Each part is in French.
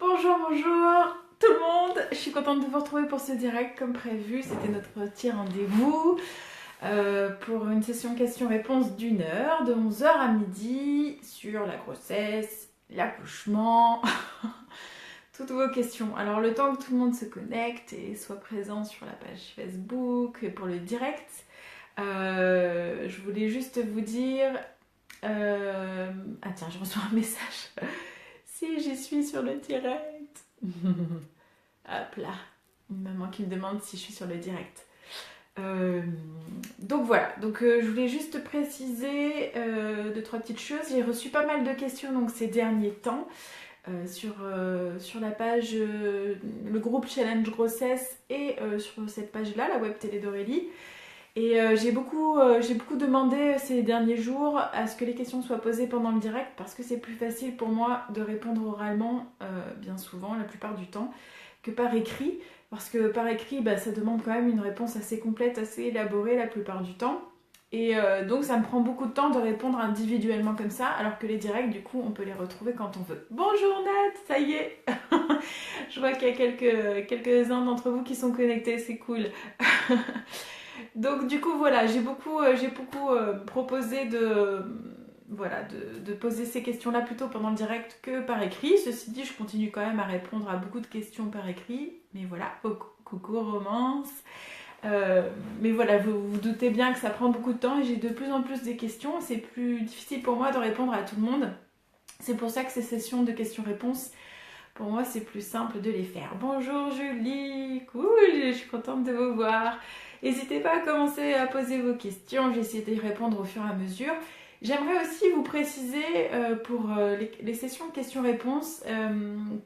Bonjour, bonjour tout le monde. Je suis contente de vous retrouver pour ce direct comme prévu. C'était notre petit rendez-vous pour une session questions-réponses d'une heure, de 11 heures à midi, sur la grossesse, l'accouchement, toutes vos questions. Alors le temps que tout le monde se connecte et soit présent sur la page Facebook et pour le direct, je voulais juste vous dire... Ah tiens, je reçois un message. Si, j'y suis sur le direct. Hop là. Une maman qui me demande si je suis sur le direct. Donc voilà, je voulais juste préciser deux, trois petites choses. J'ai reçu pas mal de questions donc, ces derniers temps sur la page, le groupe Challenge Grossesse et sur cette page-là, la web télé d'Aurélie. Et j'ai beaucoup demandé ces derniers jours à ce que les questions soient posées pendant le direct parce que c'est plus facile pour moi de répondre oralement, bien souvent, la plupart du temps, que par écrit. Parce que par écrit, ça demande quand même une réponse assez complète, assez élaborée la plupart du temps. Et donc ça me prend beaucoup de temps de répondre individuellement comme ça, alors que les directs, du coup, on peut les retrouver quand on veut. Bonjour Nat, ça y est. Je vois qu'il y a quelques-uns d'entre vous qui sont connectés, c'est cool. Donc du coup voilà, j'ai beaucoup proposé de poser ces questions-là plutôt pendant le direct que par écrit. Ceci dit, je continue quand même à répondre à beaucoup de questions par écrit. Mais voilà, coucou romance. Mais voilà, vous vous doutez bien que ça prend beaucoup de temps et j'ai de plus en plus des questions. C'est plus difficile pour moi de répondre à tout le monde. C'est pour ça que ces sessions de questions-réponses, pour moi, c'est plus simple de les faire. Bonjour Julie, cool, je suis contente de vous voir. N'hésitez pas à commencer à poser vos questions, j'essaie d'y répondre au fur et à mesure. J'aimerais aussi vous préciser pour les sessions questions-réponses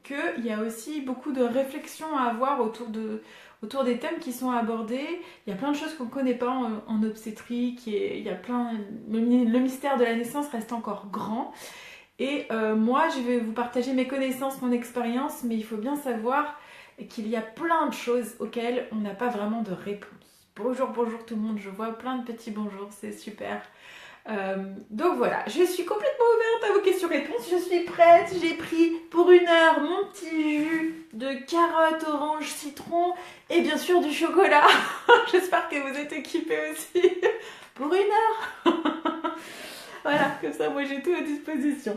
qu'il y a aussi beaucoup de réflexions à avoir autour des thèmes qui sont abordés. Il y a plein de choses qu'on ne connaît pas en obstétrique, il y a le mystère de la naissance reste encore grand. Et moi, je vais vous partager mes connaissances, mon expérience, mais il faut bien savoir qu'il y a plein de choses auxquelles on n'a pas vraiment de réponse. Bonjour, bonjour tout le monde, je vois plein de petits bonjours, c'est super. Donc voilà, je suis complètement ouverte à vos questions-réponses, je suis prête, j'ai pris pour une heure mon petit jus de carotte, orange, citron et bien sûr du chocolat. J'espère que vous êtes équipés aussi pour une heure. Voilà, comme ça moi j'ai tout à disposition.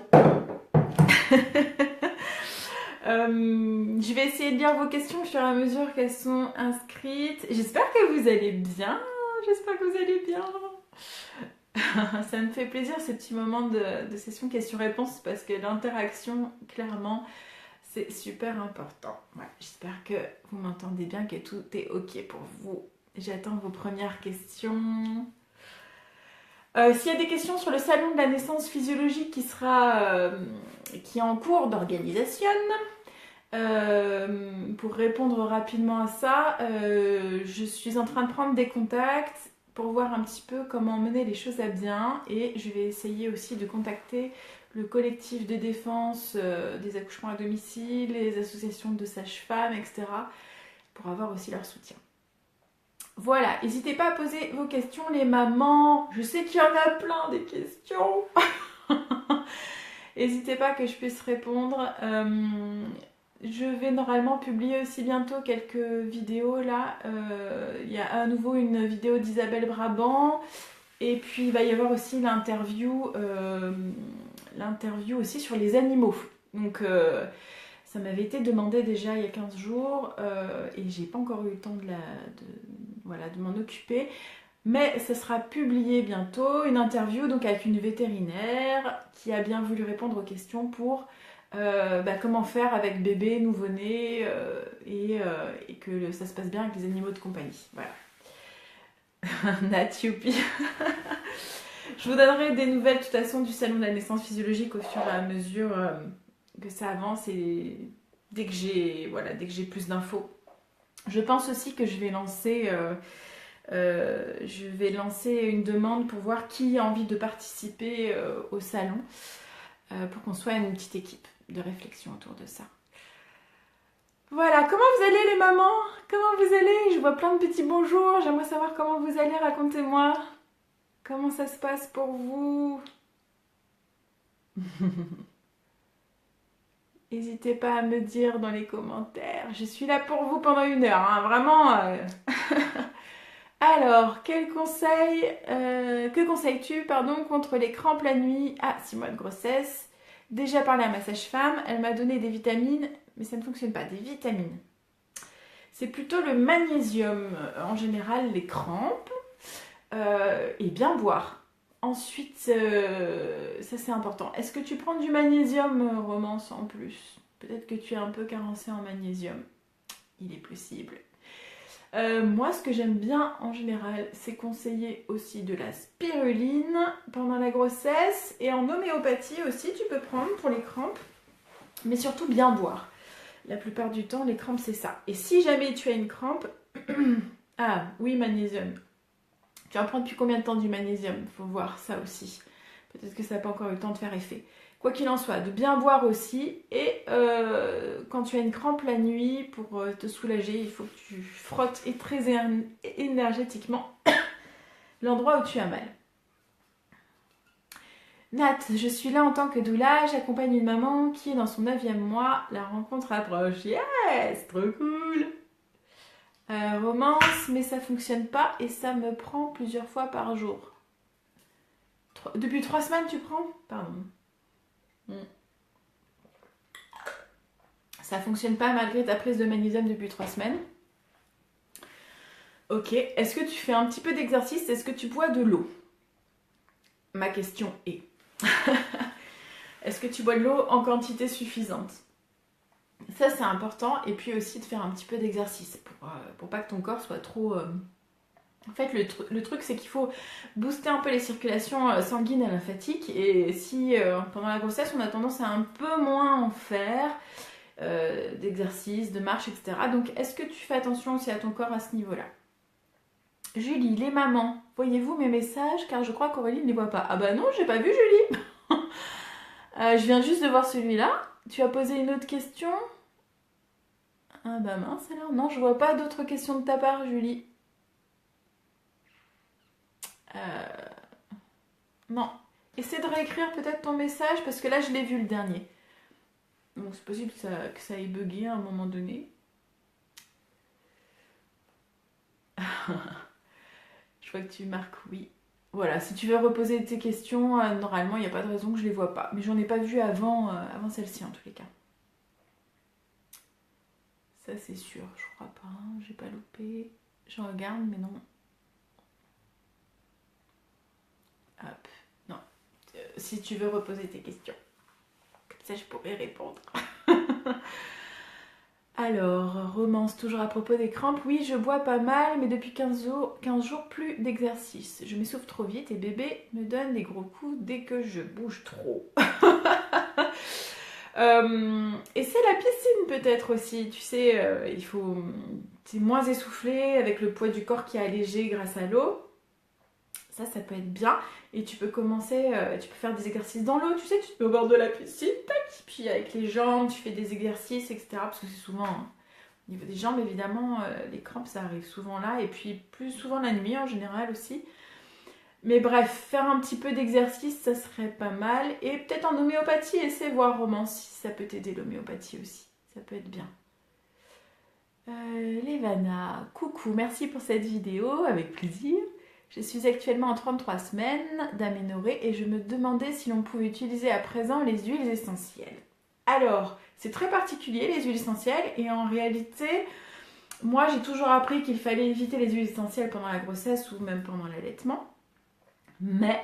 Je vais essayer de lire vos questions au fur et à mesure qu'elles sont inscrites. J'espère que vous allez bien. J'espère que vous allez bien. Ça me fait plaisir ces petits moments de session questions-réponses parce que l'interaction, clairement, c'est super important. Ouais, j'espère que vous m'entendez bien, que tout est ok pour vous. J'attends vos premières questions. S'il y a des questions sur le salon de la naissance physiologique qui est en cours d'organisation, pour répondre rapidement à ça, je suis en train de prendre des contacts pour voir un petit peu comment mener les choses à bien et je vais essayer aussi de contacter le collectif de défense des accouchements à domicile, les associations de sages-femmes, etc. pour avoir aussi leur soutien. Voilà, n'hésitez pas à poser vos questions les mamans. Je sais qu'il y en a plein des questions. N'hésitez pas que je puisse répondre. Je vais normalement publier aussi bientôt quelques vidéos là. Il y a à nouveau une vidéo d'Isabelle Brabant. Et puis il va y avoir aussi l'interview aussi sur les animaux. Donc ça m'avait été demandé déjà il y a 15 jours et j'ai pas encore eu le temps de m'en occuper. Mais ça sera publié bientôt, une interview donc avec une vétérinaire qui a bien voulu répondre aux questions pour comment faire avec bébé, nouveau-né et que ça se passe bien avec les animaux de compagnie. Voilà. Nat, youpi. Je vous donnerai des nouvelles de toute façon du salon de la naissance physiologique au fur et à mesure que ça avance et dès que j'ai plus d'infos. Je pense aussi que je vais lancer une demande pour voir qui a envie de participer au salon pour qu'on soit une petite équipe de réflexion autour de ça. Voilà, comment vous allez les mamans? Comment vous allez? Je vois plein de petits bonjours, j'aimerais savoir comment vous allez, racontez-moi. Comment ça se passe pour vous? N'hésitez pas à me dire dans les commentaires. Je suis là pour vous pendant 1 heure, hein, vraiment. Alors, que conseilles-tu contre les crampes la nuit à 6 mois de grossesse? Déjà parlé à ma sage-femme, elle m'a donné des vitamines, mais ça ne fonctionne pas, des vitamines. C'est plutôt le magnésium, en général, les crampes, et bien boire. Ensuite, ça c'est important. Est-ce que tu prends du magnésium, Romance, en plus? Peut-être que tu es un peu carencée en magnésium. Il est possible. Moi, ce que j'aime bien en général, c'est conseiller aussi de la spiruline pendant la grossesse. Et en homéopathie aussi, tu peux prendre pour les crampes. Mais surtout bien boire. La plupart du temps, les crampes, c'est ça. Et si jamais tu as une crampe... Ah, oui, magnésium. Tu vas prendre depuis combien de temps du magnésium? Il faut voir ça aussi. Peut-être que ça n'a pas encore eu le temps de faire effet. Quoi qu'il en soit, de bien boire aussi. Et quand tu as une crampe la nuit, pour te soulager, il faut que tu frottes et très énergétiquement l'endroit où tu as mal. Nat, je suis là en tant que doula, j'accompagne une maman qui est dans son 9e mois. La rencontre approche. Yes, trop cool. Romance, mais ça fonctionne pas et ça me prend plusieurs fois par jour. Depuis 3 semaines, tu prends? Pardon. Ça fonctionne pas malgré ta prise de magnésium depuis 3 semaines. Ok, est-ce que tu fais un petit peu d'exercice? Est-ce que tu bois de l'eau? Ma question est... Est-ce que tu bois de l'eau en quantité suffisante? Ça, c'est important. Et puis aussi de faire un petit peu d'exercice pour pas que ton corps soit trop... En fait, le truc, c'est qu'il faut booster un peu les circulations sanguines et lymphatiques. Et si pendant la grossesse, on a tendance à un peu moins en faire, d'exercice, de marche, etc. Donc, est-ce que tu fais attention aussi à ton corps à ce niveau-là? Julie, les mamans, voyez-vous mes messages? Car je crois qu'Aurélie ne les voit pas. Ah bah non, j'ai pas vu Julie. Je viens juste de voir celui-là. Tu as posé une autre question? Ah bah mince alors. Non, je vois pas d'autres questions de ta part, Julie. Non. Essaie de réécrire peut-être ton message parce que là, je l'ai vu le dernier. Donc c'est possible que ça ait bugué à un moment donné. Je vois que tu marques oui. Voilà, si tu veux reposer tes questions, normalement, il n'y a pas de raison que je les vois pas. Mais j'en ai pas vu avant celle-ci, en tous les cas. Ça, c'est sûr, je crois pas. Hein, j'ai pas loupé. Je regarde, mais non. Hop, non. Si tu veux reposer tes questions. Comme ça, je pourrais répondre. Alors, Romance, toujours à propos des crampes. Oui, je bois pas mal, mais depuis 15 jours, plus d'exercice. Je m'essouffle trop vite et bébé me donne des gros coups dès que je bouge trop. Et c'est la piscine peut-être aussi. Tu sais, t'es moins essoufflé avec le poids du corps qui est allégé grâce à l'eau. Ça peut être bien. Et tu peux commencer, tu peux faire des exercices dans l'eau. Tu sais, tu te mets au bord de la piscine, tac, puis avec les jambes, tu fais des exercices, etc. Parce que c'est souvent, hein, au niveau des jambes, évidemment, les crampes, ça arrive souvent là. Et puis plus souvent la nuit en général aussi. Mais bref, faire un petit peu d'exercice, ça serait pas mal. Et peut-être en homéopathie, essaie voir Romance si ça peut t'aider l'homéopathie aussi. Ça peut être bien. Lévana, coucou, merci pour cette vidéo, avec plaisir. Je suis actuellement en 33 semaines d'aménorrhée et je me demandais si l'on pouvait utiliser à présent les huiles essentielles. Alors, c'est très particulier les huiles essentielles et en réalité, moi j'ai toujours appris qu'il fallait éviter les huiles essentielles pendant la grossesse ou même pendant l'allaitement. Mais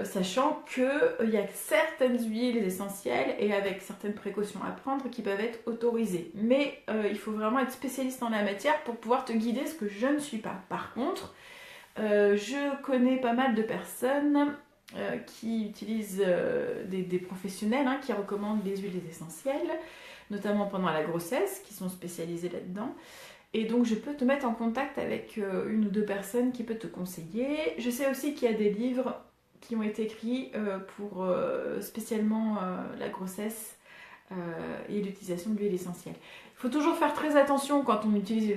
sachant qu'il y a certaines huiles essentielles et avec certaines précautions à prendre qui peuvent être autorisées. Mais il faut vraiment être spécialiste en la matière pour pouvoir te guider, ce que je ne suis pas. Par contre, je connais pas mal de personnes qui utilisent des professionnels qui recommandent les huiles essentielles, notamment pendant la grossesse, qui sont spécialisés là-dedans. Et donc je peux te mettre en contact avec une ou deux personnes qui peuvent te conseiller. Je sais aussi qu'il y a des livres qui ont été écrits pour spécialement la grossesse et l'utilisation de l'huile essentielle. Il faut toujours faire très attention quand on utilise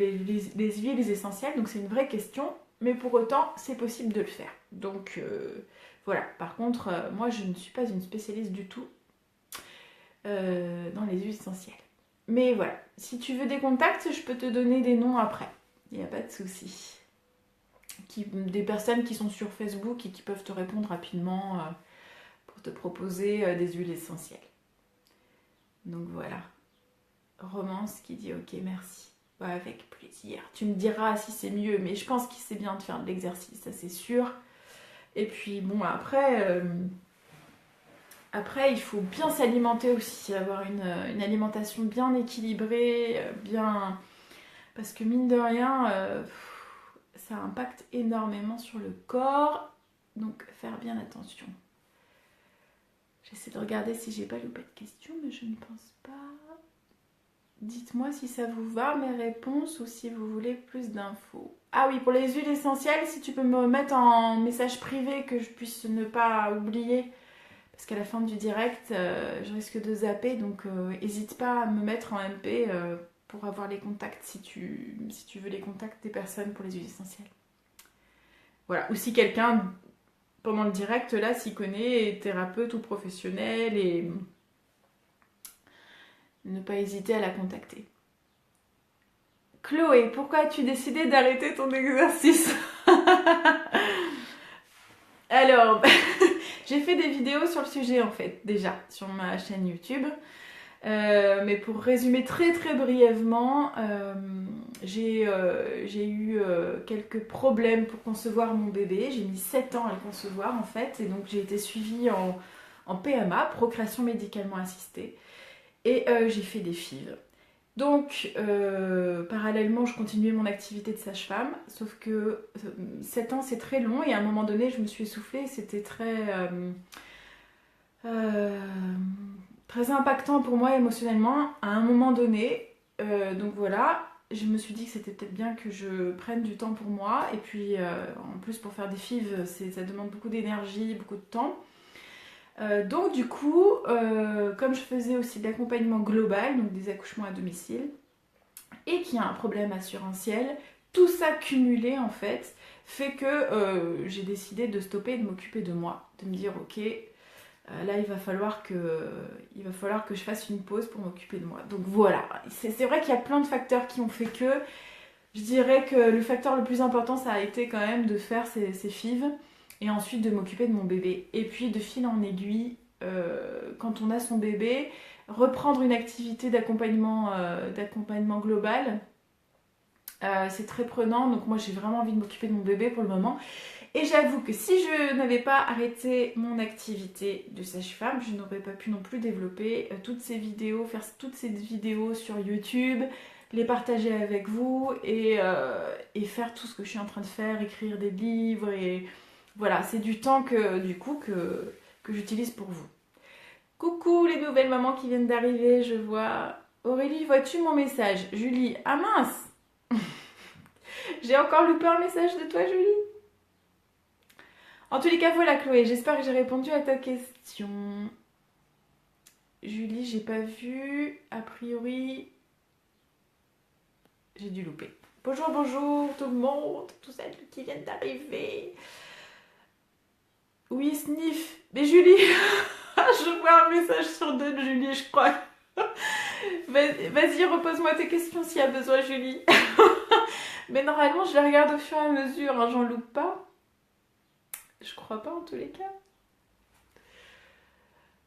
les huiles essentielles, donc c'est une vraie question, mais pour autant c'est possible de le faire. Donc voilà, par contre moi je ne suis pas une spécialiste du tout. dans les huiles essentielles. Mais voilà, si tu veux des contacts, je peux te donner des noms après. Il n'y a pas de souci. Des personnes qui sont sur Facebook et qui peuvent te répondre rapidement pour te proposer des huiles essentielles. Donc voilà. Romance qui dit ok, merci. Ouais, avec plaisir. Tu me diras si c'est mieux, mais je pense que c'est bien de faire de l'exercice, ça c'est sûr. Et puis bon, après, il faut bien s'alimenter aussi, avoir une alimentation bien équilibrée, bien... Parce que mine de rien, ça impacte énormément sur le corps, donc faire bien attention. J'essaie de regarder si j'ai pas loupé de questions, mais je ne pense pas. Dites-moi si ça vous va, mes réponses, ou si vous voulez plus d'infos. Ah oui, pour les huiles essentielles, si tu peux me mettre en message privé que je puisse ne pas oublier, parce qu'à la fin du direct, je risque de zapper, donc n'hésite pas à me mettre en MP pour avoir les contacts si tu veux les contacts des personnes pour les huiles essentielles. Voilà, ou si quelqu'un, pendant le direct, là, s'y connaît, est thérapeute ou professionnel, et ne pas hésiter à la contacter. Chloé, pourquoi as-tu décidé d'arrêter ton exercice? Alors, j'ai fait des vidéos sur le sujet en fait, déjà, sur ma chaîne YouTube. Mais pour résumer très très brièvement, j'ai eu quelques problèmes pour concevoir mon bébé. J'ai mis 7 ans à le concevoir en fait, et donc j'ai été suivie en PMA, procréation médicalement assistée, et j'ai fait des FIV. Donc, parallèlement, je continuais mon activité de sage-femme, sauf que 7 ans, c'est très long, et à un moment donné, je me suis essoufflée, c'était très impactant pour moi émotionnellement, à un moment donné. Donc voilà, je me suis dit que c'était peut-être bien que je prenne du temps pour moi, et puis en plus pour faire des FIV, ça demande beaucoup d'énergie, beaucoup de temps. Donc du coup, comme je faisais aussi de l'accompagnement global, donc des accouchements à domicile, et qu'il y a un problème assurantiel, tout ça cumulé en fait, fait que j'ai décidé de stopper et de m'occuper de moi, de me dire ok, là il va falloir que je fasse une pause pour m'occuper de moi. Donc voilà, c'est vrai qu'il y a plein de facteurs qui ont fait que, je dirais que le facteur le plus important ça a été quand même de faire ces FIV, et ensuite de m'occuper de mon bébé. Et puis de fil en aiguille, quand on a son bébé, reprendre une activité d'accompagnement global, c'est très prenant. Donc moi j'ai vraiment envie de m'occuper de mon bébé pour le moment. Et j'avoue que si je n'avais pas arrêté mon activité de sage-femme, je n'aurais pas pu non plus développer toutes ces vidéos, faire toutes ces vidéos sur YouTube, les partager avec vous, et faire tout ce que je suis en train de faire, écrire des livres, et voilà, c'est du temps que j'utilise pour vous. Coucou les nouvelles mamans qui viennent d'arriver, je vois. Aurélie, vois-tu mon message? Julie, ah mince! J'ai encore loupé un message de toi, Julie. En tous les cas, voilà Chloé, j'espère que j'ai répondu à ta question. Julie, j'ai pas vu. A priori, j'ai dû louper. Bonjour, bonjour tout le monde, tous celles qui viennent d'arriver. Oui, Sniff. Mais Julie, je vois un message sur deux de Julie, je crois. Vas-y, repose-moi tes questions s'il y a besoin, Julie. Mais normalement, je les regarde au fur et à mesure, hein, j'en loupe pas. Je crois pas en tous les cas.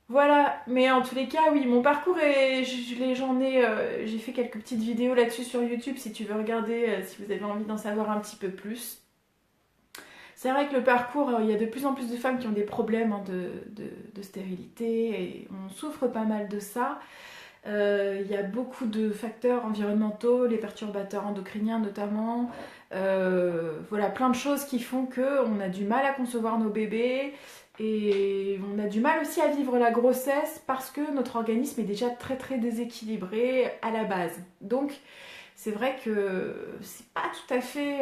Voilà, mais en tous les cas, oui, mon parcours est... j'ai fait quelques petites vidéos là-dessus sur YouTube si tu veux regarder, si vous avez envie d'en savoir un petit peu plus. C'est vrai que le parcours, il y a de plus en plus de femmes qui ont des problèmes de stérilité, et on souffre pas mal de ça. Il y a beaucoup de facteurs environnementaux, les perturbateurs endocriniens notamment. Voilà, plein de choses qui font qu'on a du mal à concevoir nos bébés, et on a du mal aussi à vivre la grossesse parce que notre organisme est déjà très très déséquilibré à la base. Donc c'est vrai que c'est pas tout à fait...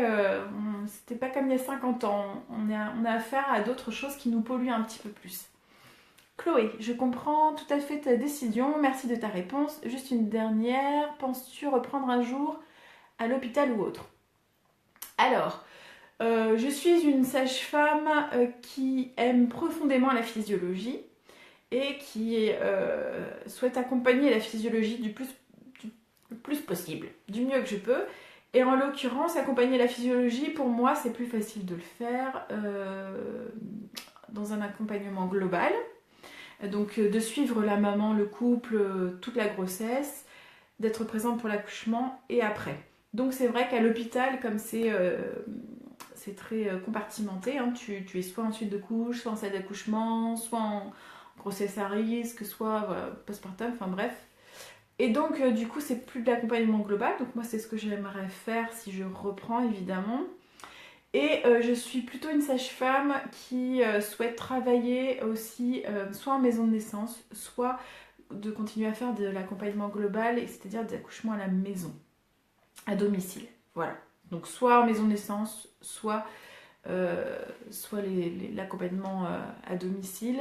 c'était pas comme il y a 50 ans. On a affaire à d'autres choses qui nous polluent un petit peu plus. Chloé, je comprends tout à fait ta décision. Merci de ta réponse. Juste une dernière. Penses-tu reprendre un jour à l'hôpital ou autre? Alors, je suis une sage-femme qui aime profondément la physiologie. et qui souhaite accompagner la physiologie le plus possible, du mieux que je peux. Et en l'occurrence, accompagner la physiologie, pour moi, c'est plus facile de le faire dans un accompagnement global. Donc de suivre la maman, le couple, toute la grossesse, d'être présente pour l'accouchement et après. Donc c'est vrai qu'à l'hôpital, comme c'est très compartimenté, hein, tu es soit en suite de couche, soit en salle d'accouchement, soit en grossesse à risque, soit postpartum, enfin bref. Et donc du coup c'est plus de l'accompagnement global, donc moi c'est ce que j'aimerais faire si je reprends évidemment. Et je suis plutôt une sage-femme qui souhaite travailler aussi soit en maison de naissance, soit de continuer à faire de l'accompagnement global, c'est-à-dire des accouchements à la maison, à domicile. Voilà. Donc soit en maison de naissance, soit l'accompagnement à domicile,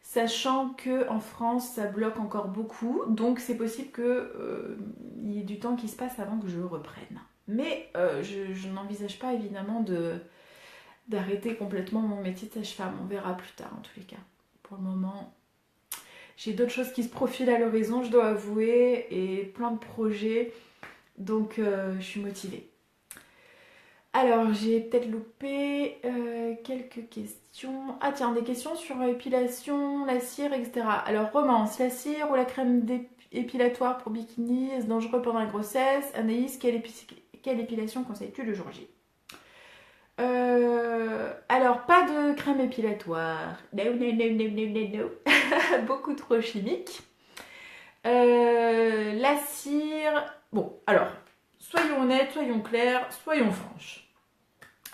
sachant qu'en France, ça bloque encore beaucoup, donc c'est possible qu'il y ait du temps qui se passe avant que je reprenne. Mais je n'envisage pas évidemment d'arrêter complètement mon métier de sage-femme. On verra plus tard en tous les cas. Pour le moment, j'ai d'autres choses qui se profilent à l'horizon, je dois avouer, et plein de projets, donc je suis motivée. Alors, j'ai peut-être loupé quelques questions. Ah tiens, des questions sur épilation, la cire, etc. Alors, romance, la cire ou la crème épilatoire pour bikini, est-ce dangereux pendant la grossesse? Anaïs, quelle épilation conseilles-tu le jour J? Alors, pas de crème épilatoire. No, no, no, no, no, no, no. Beaucoup trop chimique. La cire... Bon, alors, soyons honnêtes, soyons clairs, soyons franches.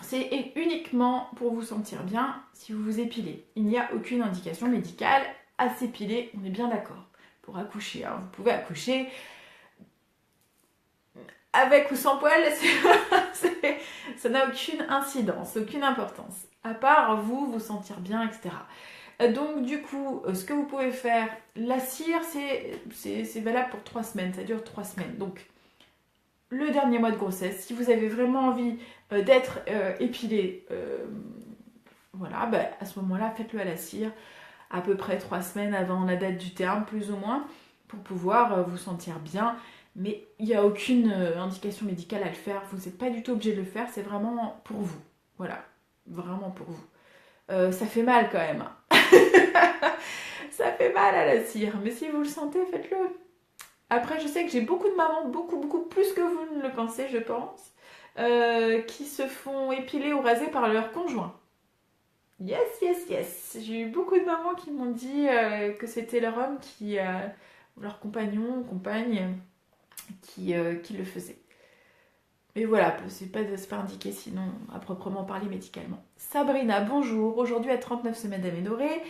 C'est uniquement pour vous sentir bien si vous vous épilez. Il n'y a aucune indication médicale à s'épiler, on est bien d'accord. Pour accoucher, hein. Vous pouvez accoucher avec ou sans poil, ça n'a aucune incidence, aucune importance. À part vous sentir bien, etc. Donc du coup, ce que vous pouvez faire, la cire, c'est valable pour 3 semaines, ça dure 3 semaines. Donc le dernier mois de grossesse, si vous avez vraiment envie d'être épilé, voilà, bah, à ce moment-là, faites-le à la cire, à peu près 3 semaines avant la date du terme, plus ou moins, pour pouvoir vous sentir bien. Mais il n'y a aucune indication médicale à le faire, vous n'êtes pas du tout obligé de le faire, c'est vraiment pour vous. Voilà, vraiment pour vous. Ça fait mal quand même. Ça fait mal à la cire, mais si vous le sentez, faites-le. Après, je sais que j'ai beaucoup de mamans, beaucoup plus que vous ne le pensez, je pense, qui se font épiler ou raser par leur conjoint. Yes, yes, yes. J'ai eu beaucoup de mamans qui m'ont dit que c'était leur homme leur compagnon ou compagne, qui le faisait. Mais voilà, c'est pas indiqué sinon à proprement parler médicalement. Sabrina, bonjour. Aujourd'hui à 39 semaines d'aménorrhée,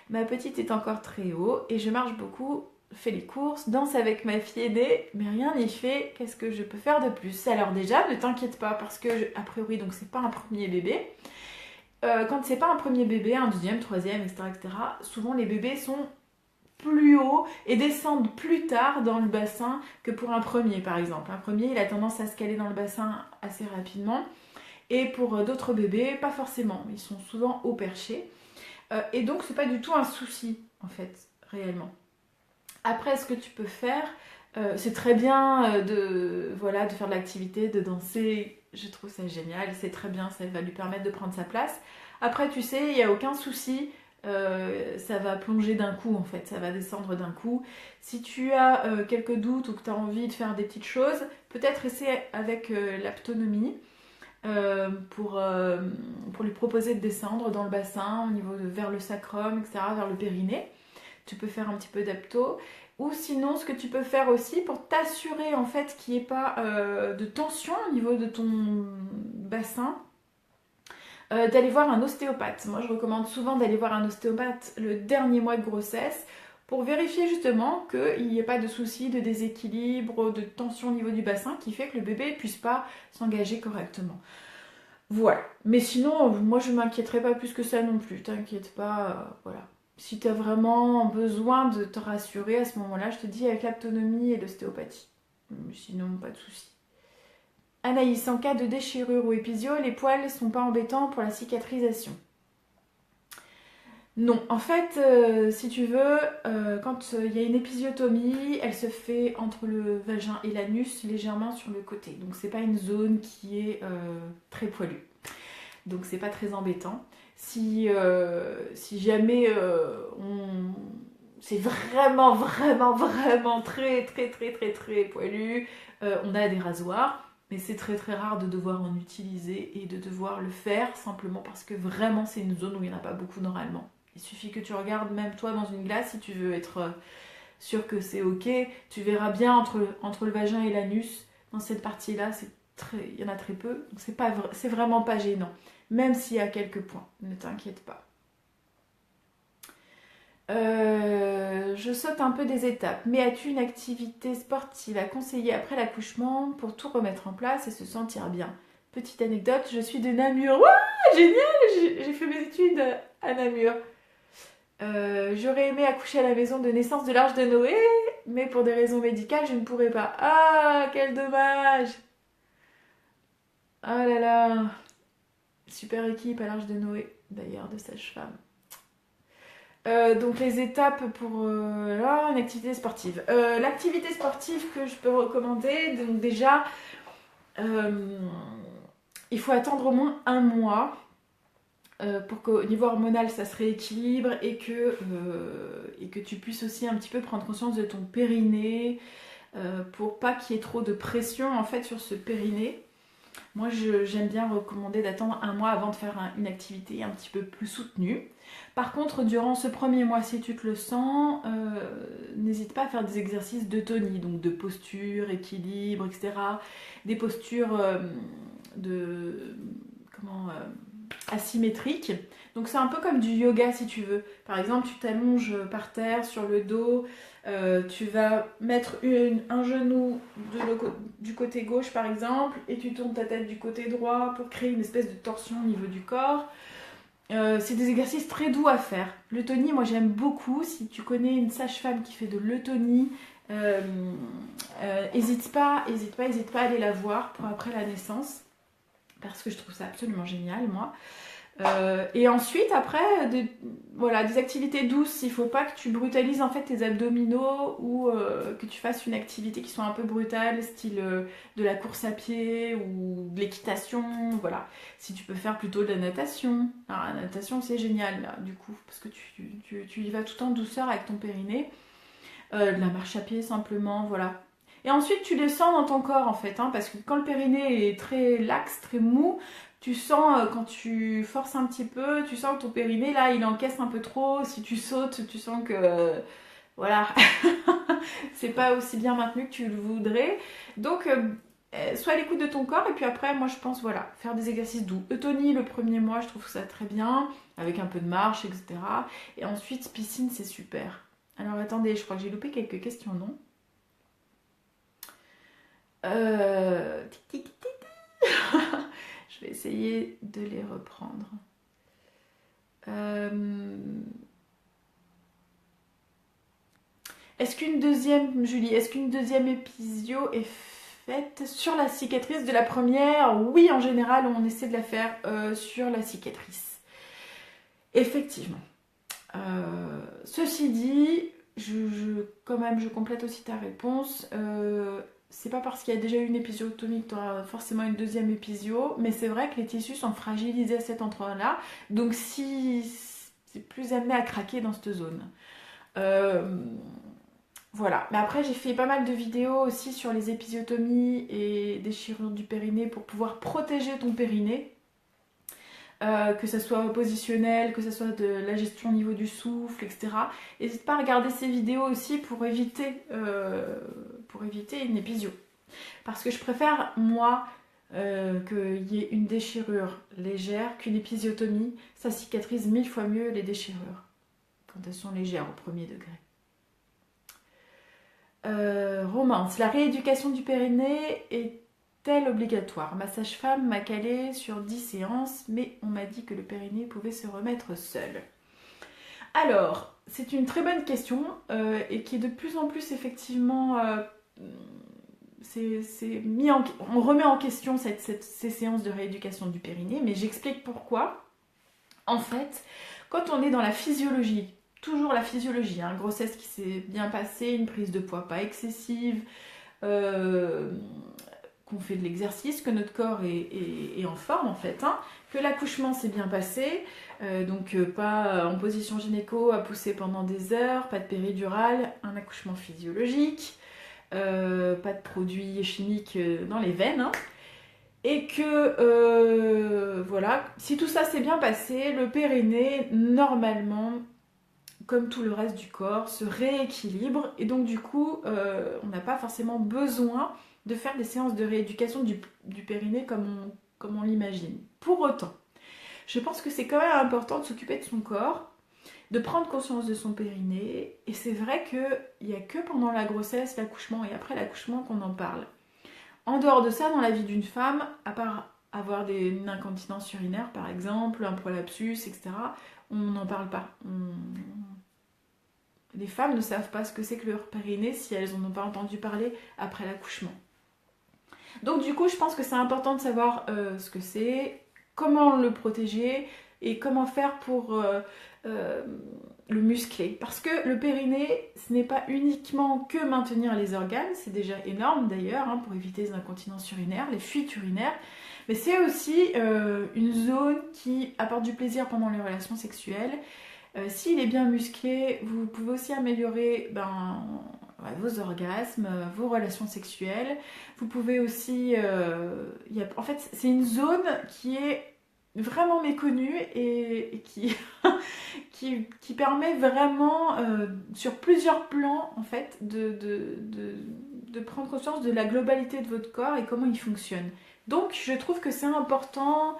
ma petite est encore très haut et je marche beaucoup, fais les courses, danse avec ma fille aînée, mais rien n'y fait. Qu'est-ce que je peux faire de plus? Alors déjà, ne t'inquiète pas parce que a priori donc c'est pas un premier bébé. Quand c'est pas un premier bébé, un deuxième, troisième, etc., souvent les bébés sont plus haut et descendent plus tard dans le bassin que pour un premier par exemple. Un premier, il a tendance à se caler dans le bassin assez rapidement et pour d'autres bébés, pas forcément. Ils sont souvent haut perchés et donc c'est pas du tout un souci en fait, réellement. Après, ce que tu peux faire, c'est très bien de faire de l'activité, de danser. Je trouve ça génial, c'est très bien, ça va lui permettre de prendre sa place. Après, tu sais, il n'y a aucun souci. Ça va plonger d'un coup en fait, ça va descendre d'un coup. Si tu as quelques doutes ou que tu as envie de faire des petites choses, peut-être essayer avec l'aptonomie pour lui proposer de descendre dans le bassin, au niveau vers le sacrum, etc., vers le périnée. Tu peux faire un petit peu d'apto. Ou sinon, ce que tu peux faire aussi pour t'assurer en fait qu'il n'y ait pas de tension au niveau de ton bassin, d'aller voir un ostéopathe. Moi, je recommande souvent d'aller voir un ostéopathe le dernier mois de grossesse pour vérifier justement qu'il n'y ait pas de soucis, de déséquilibre, de tension au niveau du bassin qui fait que le bébé ne puisse pas s'engager correctement. Voilà. Mais sinon, moi, je ne m'inquiéterai pas plus que ça non plus. T'inquiète pas, voilà. Si tu as vraiment besoin de te rassurer à ce moment-là, je te dis avec l'aptonomie et l'ostéopathie. Sinon, pas de soucis. Anaïs, en cas de déchirure ou épisio, les poils ne sont pas embêtants pour la cicatrisation. Non, en fait, si tu veux, quand il y a une épisiotomie, elle se fait entre le vagin et l'anus, légèrement sur le côté. Donc c'est pas une zone qui est très poilue. Donc c'est pas très embêtant. Si jamais c'est vraiment, vraiment, vraiment très, très, très, très, très poilu, on a des rasoirs. Mais c'est très très rare de devoir en utiliser et de devoir le faire simplement parce que vraiment c'est une zone où il n'y en a pas beaucoup normalement. Il suffit que tu regardes même toi dans une glace si tu veux être sûr que c'est ok. Tu verras bien entre le vagin et l'anus, dans cette partie-là, il y en a très peu. Donc c'est vraiment pas gênant, même s'il y a quelques points. Ne t'inquiète pas. Je saute un peu des étapes, mais as-tu une activité sportive à conseiller après l'accouchement pour tout remettre en place et se sentir bien? Petite anecdote, je suis de Namur. Waouh, génial! J'ai fait mes études à Namur. J'aurais aimé accoucher à la maison de naissance de l'Arche de Noé, mais pour des raisons médicales, je ne pourrais pas. Ah, quel dommage! Ah là là! Super équipe à l'Arche de Noé, d'ailleurs, de sage-femme. Donc les étapes pour une activité sportive. L'activité sportive que je peux recommander, donc déjà, il faut attendre au moins un mois pour qu'au niveau hormonal ça se rééquilibre et que tu puisses aussi un petit peu prendre conscience de ton périnée pour pas qu'il y ait trop de pression en fait sur ce périnée. Moi, j'aime bien recommander d'attendre un mois avant de faire une activité un petit peu plus soutenue. Par contre, durant ce premier mois, si tu te le sens, n'hésite pas à faire des exercices de tonie, donc de posture, équilibre, etc. Des postures asymétriques. Donc c'est un peu comme du yoga si tu veux. Par exemple, tu t'allonges par terre sur le dos, tu vas mettre un genou du côté gauche par exemple et tu tournes ta tête du côté droit pour créer une espèce de torsion au niveau du corps. C'est des exercices très doux à faire. L'eutonie, moi j'aime beaucoup. Si tu connais une sage-femme qui fait de l'eutonie, hésite pas à aller la voir pour après la naissance parce que je trouve ça absolument génial moi. Et ensuite, après, des activités douces. Il ne faut pas que tu brutalises en fait tes abdominaux ou que tu fasses une activité qui soit un peu brutale, style de la course à pied ou de l'équitation. Voilà. Si tu peux faire plutôt de la natation. Alors, la natation, c'est génial, là, du coup, parce que tu y vas tout en douceur avec ton périnée. De la marche à pied, simplement, voilà. Et ensuite, tu descends dans ton corps, en fait, hein, parce que quand le périnée est très laxe, très mou, tu sens, quand tu forces un petit peu, tu sens que ton périnée, là, il encaisse un peu trop. Si tu sautes, tu sens que, voilà, c'est pas aussi bien maintenu que tu le voudrais. Donc, sois à l'écoute de ton corps. Et puis après, moi, je pense, voilà, faire des exercices doux. Eutonie, le premier mois, je trouve ça très bien, avec un peu de marche, etc. Et ensuite, piscine, c'est super. Alors, attendez, je crois que j'ai loupé quelques questions, non? Tic, tic, tic. Je vais essayer de les reprendre. Julie, est-ce qu'une deuxième épisio est faite sur la cicatrice de la première? Oui, en général, on essaie de la faire sur la cicatrice. Effectivement. Ceci dit, quand même, je complète aussi ta réponse. C'est pas parce qu'il y a déjà eu une épisiotomie que tu auras forcément une deuxième épisio, mais c'est vrai que les tissus sont fragilisés à cet endroit-là, donc si c'est plus amené à craquer dans cette zone. Voilà, mais après j'ai fait pas mal de vidéos aussi sur les épisiotomies et déchirures du périnée pour pouvoir protéger ton périnée. Que ça soit positionnel, que ça soit de la gestion au niveau du souffle, etc. N'hésite pas à regarder ces vidéos aussi pour éviter une épisio. Parce que je préfère, moi, qu'il y ait une déchirure légère qu'une épisiotomie. Ça cicatrise 1000 fois mieux les déchirures quand elles sont légères au premier degré. Romance, la rééducation du périnée est-elle obligatoire? Ma sage-femme m'a calé sur 10 séances, mais on m'a dit que le périnée pouvait se remettre seul. Alors, c'est une très bonne question et qui est de plus en plus effectivement... on remet en question ces séances de rééducation du périnée, mais j'explique pourquoi. En fait, Quand on est dans la physiologie, toujours la physiologie, hein, grossesse qui s'est bien passée, une prise de poids pas excessive, qu'on fait de l'exercice, que notre corps est en forme en fait, hein, que l'accouchement s'est bien passé, donc pas en position gynéco à pousser pendant des heures, pas de péridurale, un accouchement physiologique, pas de produits chimiques dans les veines, hein, et que voilà, si tout ça s'est bien passé, le périnée normalement, comme tout le reste du corps, se rééquilibre et donc du coup on n'a pas forcément besoin de faire des séances de rééducation du périnée comme on l'imagine. Pour autant, je pense que c'est quand même important de s'occuper de son corps, de prendre conscience de son périnée, et c'est vrai qu'il n'y a que pendant la grossesse, l'accouchement et après l'accouchement qu'on en parle. En dehors de ça, dans la vie d'une femme, à part avoir une incontinence urinaire par exemple, un prolapsus, etc., on n'en parle pas. Les femmes ne savent pas ce que c'est que leur périnée si elles n'en ont pas entendu parler après l'accouchement. Donc du coup, je pense que c'est important de savoir ce que c'est, comment le protéger et comment faire pour le muscler. Parce que le périnée, ce n'est pas uniquement que maintenir les organes, c'est déjà énorme d'ailleurs, hein, pour éviter les incontinences urinaires, les fuites urinaires, mais c'est aussi une zone qui apporte du plaisir pendant les relations sexuelles. S'il est bien musclé, vous pouvez aussi améliorer vos orgasmes, vos relations sexuelles. Vous pouvez aussi... en fait, c'est une zone qui est vraiment méconnue et qui, qui permet vraiment, sur plusieurs plans, en fait, de prendre conscience de la globalité de votre corps et comment il fonctionne. Donc, je trouve que c'est important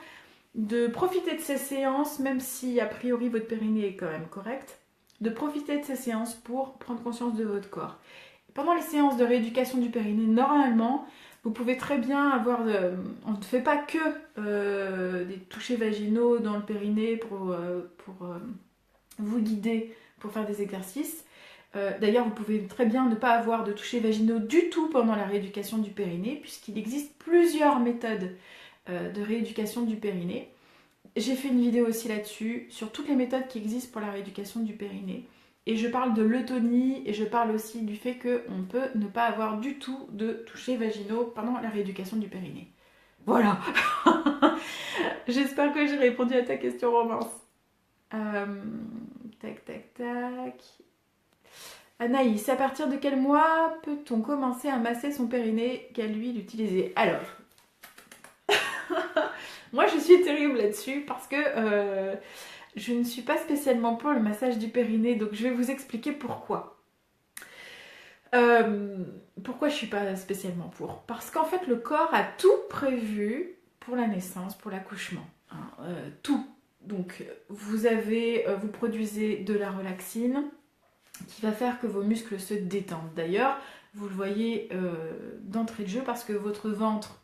de profiter de ces séances, même si a priori votre périnée est quand même correct, de profiter de ces séances pour prendre conscience de votre corps. Pendant les séances de rééducation du périnée, normalement, vous pouvez très bien avoir... on ne fait pas que des touchés vaginaux dans le périnée pour vous guider pour faire des exercices. D'ailleurs, vous pouvez très bien ne pas avoir de touchés vaginaux du tout pendant la rééducation du périnée, puisqu'il existe plusieurs méthodes de rééducation du périnée. J'ai fait une vidéo aussi là-dessus, sur toutes les méthodes qui existent pour la rééducation du périnée. Et je parle de l'eutonie et je parle aussi du fait qu'on peut ne pas avoir du tout de touchés vaginaux pendant la rééducation du périnée. Voilà. J'espère que j'ai répondu à ta question, Romance. Tac, tac, tac. Anaïs, à partir de quel mois peut-on commencer à masser son périnée? Quelle huile utiliser? Alors, moi je suis terrible là-dessus parce que je ne suis pas spécialement pour le massage du périnée, donc je vais vous expliquer pourquoi. Pourquoi je ne suis pas spécialement pour? Parce qu'en fait le corps a tout prévu pour la naissance, pour l'accouchement. Hein, tout. Donc vous produisez de la relaxine qui va faire que vos muscles se détendent. D'ailleurs, vous le voyez d'entrée de jeu parce que votre ventre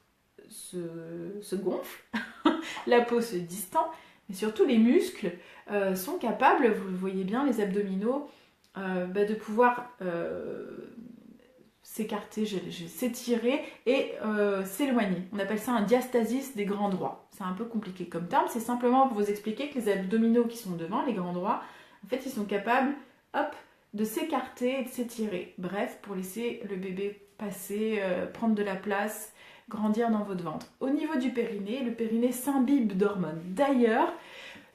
se gonfle, la peau se distend, mais surtout les muscles sont capables, vous le voyez bien, les abdominaux, de pouvoir s'écarter, s'étirer et s'éloigner. On appelle ça un diastasis des grands droits. C'est un peu compliqué comme terme, c'est simplement pour vous expliquer que les abdominaux qui sont devant, les grands droits, en fait, ils sont capables, hop, de s'écarter et de s'étirer. Bref, pour laisser le bébé passer, prendre de la place, grandir dans votre ventre. Au niveau du périnée, le périnée s'imbibe d'hormones. D'ailleurs,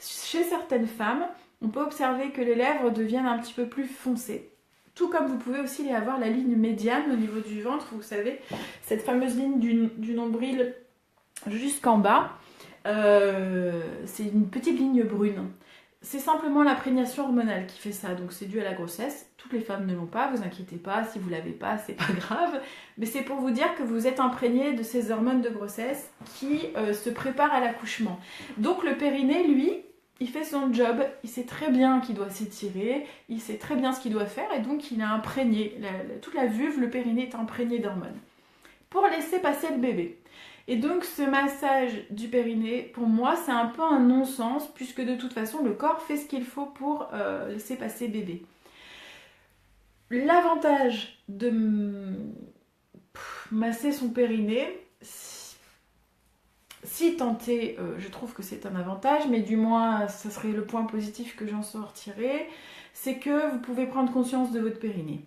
chez certaines femmes, on peut observer que les lèvres deviennent un petit peu plus foncées. Tout comme vous pouvez aussi avoir la ligne médiane au niveau du ventre, vous savez, cette fameuse ligne du nombril jusqu'en bas. C'est une petite ligne brune. C'est simplement l'imprégnation hormonale qui fait ça, donc c'est dû à la grossesse. Toutes les femmes ne l'ont pas, vous inquiétez pas, si vous l'avez pas, c'est pas grave. Mais c'est pour vous dire que vous êtes imprégné de ces hormones de grossesse qui se préparent à l'accouchement. Donc le périnée, lui, il fait son job, il sait très bien qu'il doit s'étirer, il sait très bien ce qu'il doit faire, et donc il est imprégné. Toute la vulve, le périnée est imprégné d'hormones. Pour laisser passer le bébé. Et donc ce massage du périnée, pour moi, c'est un peu un non-sens, puisque de toute façon, le corps fait ce qu'il faut pour laisser passer bébé. L'avantage de masser son périnée, si tenté, je trouve que c'est un avantage, mais du moins, ça serait le point positif que j'en sortirais, c'est que vous pouvez prendre conscience de votre périnée.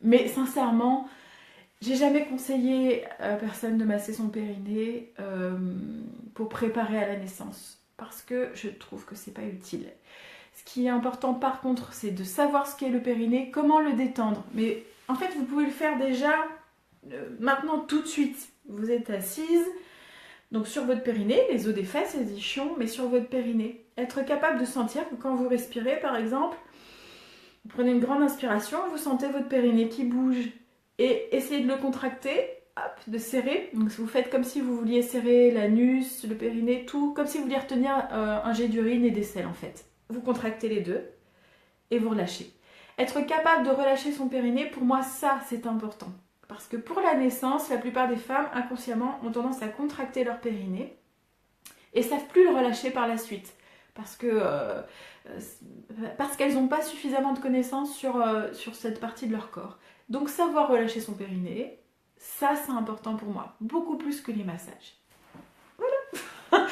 Mais sincèrement, j'ai jamais conseillé à personne de masser son périnée pour préparer à la naissance, parce que je trouve que c'est pas utile. Ce qui est important par contre, c'est de savoir ce qu'est le périnée, comment le détendre. Mais en fait, vous pouvez le faire déjà maintenant tout de suite. Vous êtes assise, donc sur votre périnée, les os des fesses, les ischions, mais sur votre périnée. Être capable de sentir que quand vous respirez, par exemple, vous prenez une grande inspiration, vous sentez votre périnée qui bouge et essayez de le contracter, hop, de serrer. Donc vous faites comme si vous vouliez serrer l'anus, le périnée, tout, comme si vous vouliez retenir un jet d'urine et des selles en fait. Vous contractez les deux et vous relâchez. Être capable de relâcher son périnée, pour moi, ça, c'est important. Parce que pour la naissance, la plupart des femmes, inconsciemment, ont tendance à contracter leur périnée et ne savent plus le relâcher par la suite. Parce qu'elles n'ont pas suffisamment de connaissances sur cette partie de leur corps. Donc savoir relâcher son périnée, ça c'est important pour moi. Beaucoup plus que les massages. Voilà.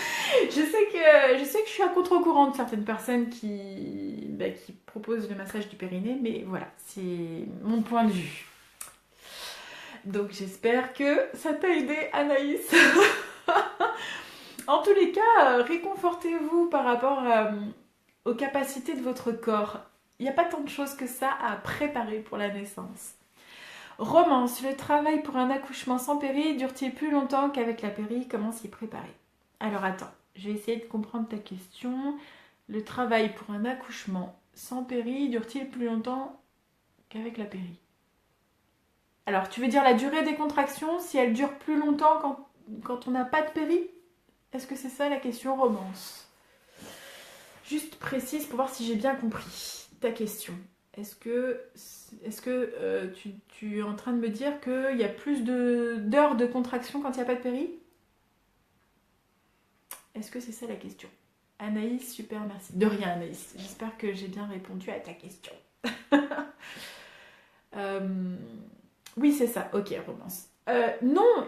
Je sais que je suis à contre-courant de certaines personnes qui proposent le massage du périnée, mais voilà, c'est mon point de vue. Donc j'espère que ça t'a aidé, Anaïs. En tous les cas, réconfortez-vous par rapport aux capacités de votre corps. Il n'y a pas tant de choses que ça à préparer pour la naissance. Romance, le travail pour un accouchement sans péri dure-t-il plus longtemps qu'avec la péri? Comment s'y préparer? Alors attends, je vais essayer de comprendre ta question. Le travail pour un accouchement sans péri dure-t-il plus longtemps qu'avec la péri? Alors, tu veux dire la durée des contractions, si elle dure plus longtemps quand on n'a pas de péri? Est-ce que c'est ça la question, Romance? Juste précise pour voir si j'ai bien compris ta question. Est-ce que tu es en train de me dire qu'il y a plus d'heures de contraction quand il n'y a pas de péri? Est-ce que c'est ça la question? Anaïs, super, merci. De rien, Anaïs. J'espère que j'ai bien répondu à ta question. Oui, c'est ça. Ok, Romance. Non.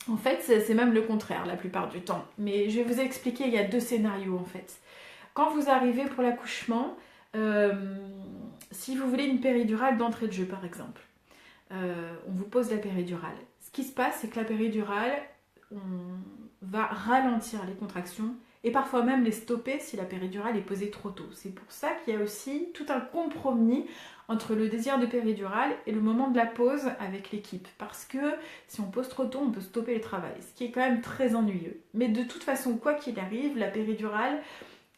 En fait, c'est même le contraire la plupart du temps. Mais je vais vous expliquer, il y a deux scénarios en fait. Quand vous arrivez pour l'accouchement, si vous voulez une péridurale d'entrée de jeu par exemple, on vous pose la péridurale. Ce qui se passe, c'est que la péridurale, on va ralentir les contractions et parfois même les stopper si la péridurale est posée trop tôt. C'est pour ça qu'il y a aussi tout un compromis entre le désir de péridurale et le moment de la pause avec l'équipe. Parce que si on pose trop tôt, on peut stopper le travail, ce qui est quand même très ennuyeux. Mais de toute façon, quoi qu'il arrive, la péridurale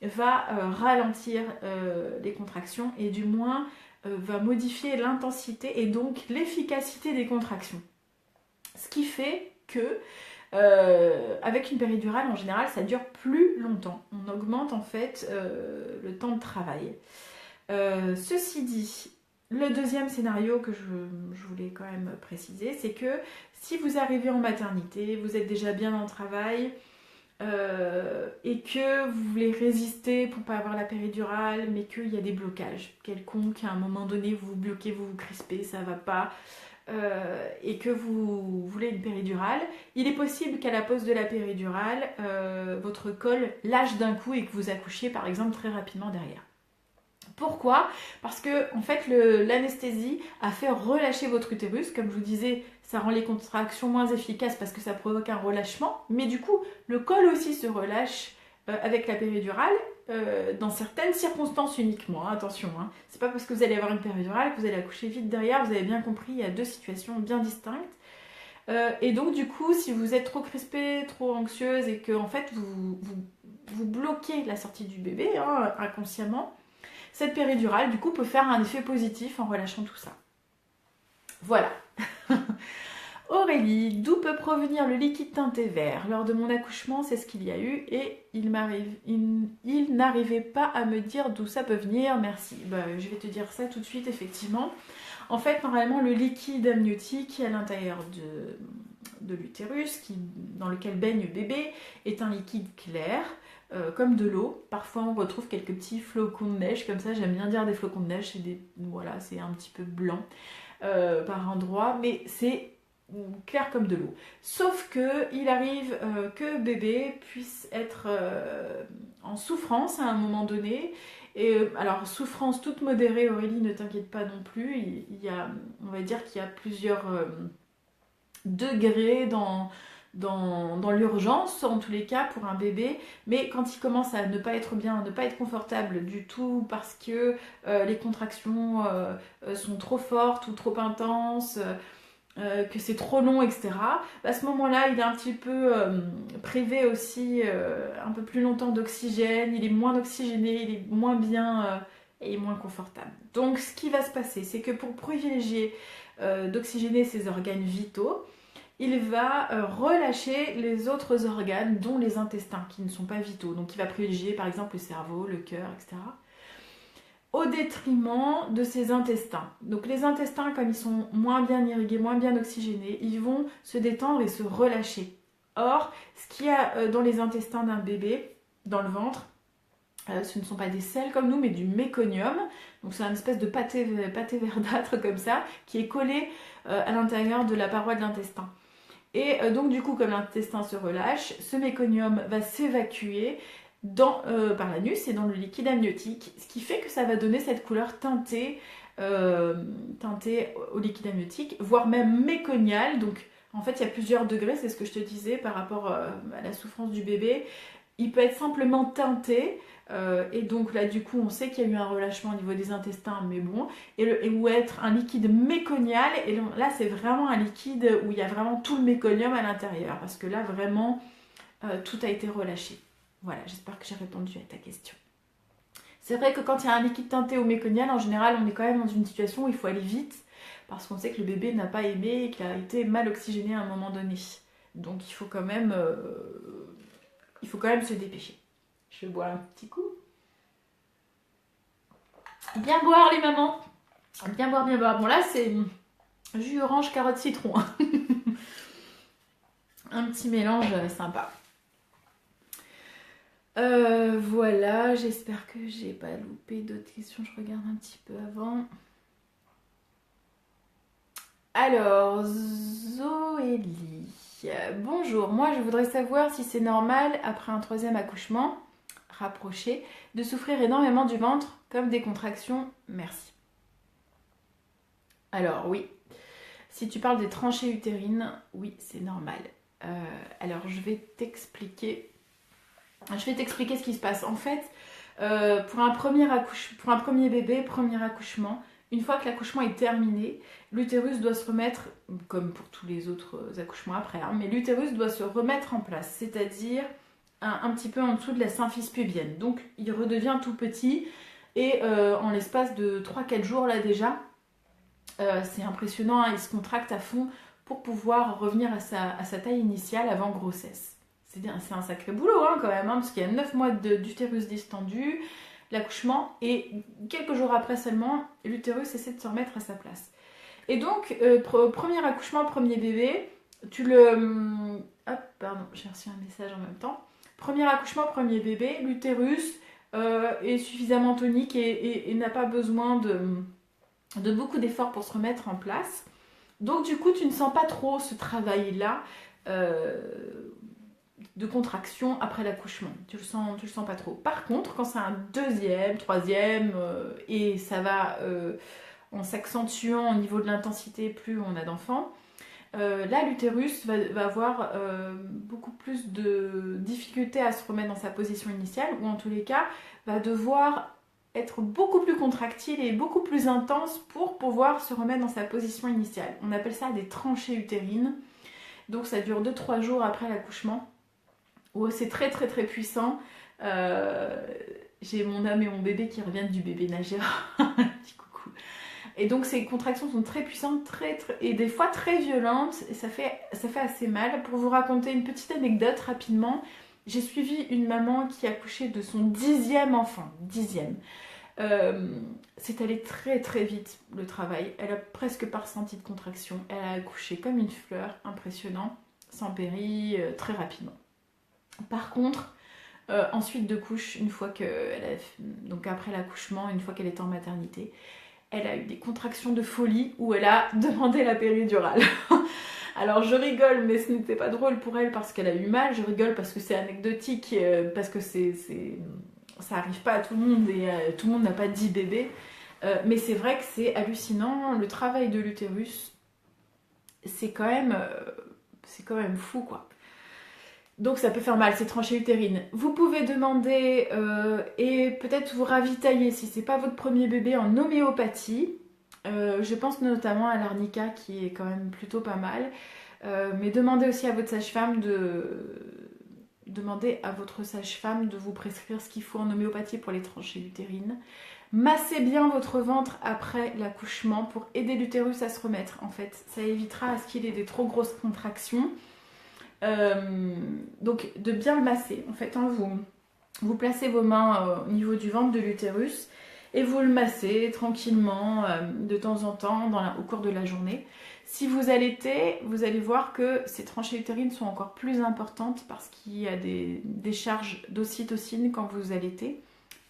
va ralentir les contractions et du moins va modifier l'intensité et donc l'efficacité des contractions. Ce qui fait que avec une péridurale, en général, ça dure plus longtemps. On augmente en fait le temps de travail. Ceci dit, le deuxième scénario que je voulais quand même préciser, c'est que si vous arrivez en maternité, vous êtes déjà bien dans le travail et que vous voulez résister pour ne pas avoir la péridurale, mais qu'il y a des blocages quelconques, à un moment donné vous vous bloquez, vous vous crispez, ça ne va pas, et que vous voulez une péridurale, il est possible qu'à la pose de la péridurale, votre col lâche d'un coup et que vous accouchiez par exemple très rapidement derrière. Pourquoi? Parce que en fait l'anesthésie a fait relâcher votre utérus. Comme je vous disais, ça rend les contractions moins efficaces parce que ça provoque un relâchement. Mais du coup, le col aussi se relâche avec la péridurale dans certaines circonstances uniquement. Attention, hein. C'est pas parce que vous allez avoir une péridurale que vous allez accoucher vite derrière. Vous avez bien compris, il y a deux situations bien distinctes. Et donc du coup, si vous êtes trop crispée, trop anxieuse et que en fait vous bloquez la sortie du bébé inconsciemment, cette péridurale, du coup, peut faire un effet positif en relâchant tout ça. Voilà. Aurélie, d'où peut provenir le liquide teinté vert? Lors de mon accouchement, c'est ce qu'il y a eu et il n'arrivait pas à me dire d'où ça peut venir. Merci. Je vais te dire ça tout de suite, effectivement. En fait, normalement, le liquide amniotique à l'intérieur de l'utérus, dans lequel baigne le bébé, est un liquide clair. Comme de l'eau, parfois on retrouve quelques petits flocons de neige, comme ça j'aime bien dire des flocons de neige, c'est un petit peu blanc par endroits, mais c'est clair comme de l'eau. Sauf que il arrive que bébé puisse être en souffrance à un moment donné. Et alors souffrance toute modérée, Aurélie, ne t'inquiète pas non plus. Il y a, on va dire qu'il y a plusieurs degrés dans l'urgence, en tous les cas, pour un bébé. Mais quand il commence à ne pas être bien, à ne pas être confortable du tout, parce que les contractions sont trop fortes ou trop intenses, que c'est trop long, etc. À ce moment-là, il est un petit peu privé aussi, un peu plus longtemps d'oxygène, il est moins oxygéné, il est moins bien et moins confortable. Donc ce qui va se passer, c'est que pour privilégier d'oxygéner ses organes vitaux, il va relâcher les autres organes, dont les intestins, qui ne sont pas vitaux. Donc il va privilégier par exemple le cerveau, le cœur, etc. Au détriment de ses intestins. Donc les intestins, comme ils sont moins bien irrigués, moins bien oxygénés, ils vont se détendre et se relâcher. Or, ce qu'il y a dans les intestins d'un bébé, dans le ventre, ce ne sont pas des selles comme nous, mais du méconium. Donc c'est une espèce de pâté verdâtre comme ça, qui est collé à l'intérieur de la paroi de l'intestin. Et donc du coup, comme l'intestin se relâche, ce méconium va s'évacuer par l'anus et dans le liquide amniotique, ce qui fait que ça va donner cette couleur teintée au liquide amniotique, voire même méconiale. Donc en fait, il y a plusieurs degrés, c'est ce que je te disais par rapport à la souffrance du bébé. Il peut être simplement teinté, et donc là du coup on sait qu'il y a eu un relâchement au niveau des intestins, mais bon, ou être un liquide méconial, et là c'est vraiment un liquide où il y a vraiment tout le méconium à l'intérieur, parce que là vraiment tout a été relâché. Voilà, j'espère que j'ai répondu à ta question. C'est vrai que quand il y a un liquide teinté ou méconial, en général on est quand même dans une situation où il faut aller vite, parce qu'on sait que le bébé n'a pas aimé et qu'il a été mal oxygéné à un moment donné. Donc il faut quand même se dépêcher. Je vais boire un petit coup. Bien boire les mamans. Bien boire, bien boire. Bon là c'est jus orange, carotte, citron. Un petit mélange sympa. Voilà, j'espère que j'ai pas loupé d'autres questions. Je regarde un petit peu avant. Alors, Zoélie. Bonjour, moi je voudrais savoir si c'est normal après un troisième accouchement rapproché de souffrir énormément du ventre comme des contractions. Merci. Alors oui, si tu parles des tranchées utérines, oui c'est normal. Alors je vais t'expliquer ce qui se passe. En fait, pour un premier bébé, premier accouchement, une fois que l'accouchement est terminé, l'utérus doit se remettre, comme pour tous les autres accouchements après, mais l'utérus doit se remettre en place, c'est-à-dire un petit peu en dessous de la symphyse pubienne. Donc il redevient tout petit et en l'espace de 3-4 jours là déjà, c'est impressionnant, hein, il se contracte à fond pour pouvoir revenir à sa taille initiale avant grossesse. C'est un sacré boulot quand même, parce qu'il y a 9 mois d'utérus distendu, l'accouchement, et quelques jours après seulement, l'utérus essaie de se remettre à sa place. Et donc, premier accouchement, premier bébé, j'ai reçu un message en même temps. Premier accouchement, premier bébé, l'utérus est suffisamment tonique et n'a pas besoin de beaucoup d'efforts pour se remettre en place. Donc du coup, tu ne sens pas trop ce travail-là de contraction après l'accouchement. Tu le sens pas trop. Par contre, quand c'est un deuxième, troisième, et ça va en s'accentuant au niveau de l'intensité plus on a d'enfants, là l'utérus va avoir beaucoup plus de difficultés à se remettre dans sa position initiale, ou en tous les cas va devoir être beaucoup plus contractile et beaucoup plus intense pour pouvoir se remettre dans sa position initiale. On appelle ça des tranchées utérines. Donc ça dure 2-3 jours après l'accouchement, où c'est très très très puissant. J'ai mon âme et mon bébé qui reviennent du bébé nageur. Petit coucou. Et donc ces contractions sont très puissantes, et des fois très violentes, et ça fait assez mal. Pour vous raconter une petite anecdote rapidement, j'ai suivi une maman qui a accouché de son 10e enfant. 10e. C'est allé très très vite le travail. Elle a presque pas ressenti de contraction. Elle a accouché comme une fleur, impressionnant, sans péri, très rapidement. Par contre, ensuite de couche, donc après l'accouchement, une fois qu'elle était en maternité, elle a eu des contractions de folie où elle a demandé la péridurale. Alors je rigole, mais ce n'était pas drôle pour elle parce qu'elle a eu mal. Je rigole parce que c'est anecdotique, parce que ça arrive pas à tout le monde et tout le monde n'a pas 10 bébés. Mais c'est vrai que c'est hallucinant. Le travail de l'utérus, c'est quand même fou, quoi. Donc ça peut faire mal, ces tranchées utérines. Vous pouvez demander et peut-être vous ravitailler si c'est pas votre premier bébé en homéopathie. Je pense notamment à l'arnica qui est quand même plutôt pas mal. Mais demandez aussi à votre sage-femme de vous prescrire ce qu'il faut en homéopathie pour les tranchées utérines. Massez bien votre ventre après l'accouchement pour aider l'utérus à se remettre. En fait, ça évitera à ce qu'il ait des trop grosses contractions. Donc de bien le masser. En fait, hein, vous placez vos mains au niveau du ventre de l'utérus et vous le massez tranquillement de temps en temps au cours de la journée. Si vous allaitez, vous allez voir que ces tranchées utérines sont encore plus importantes parce qu'il y a des décharges d'ocytocine quand vous allaitez.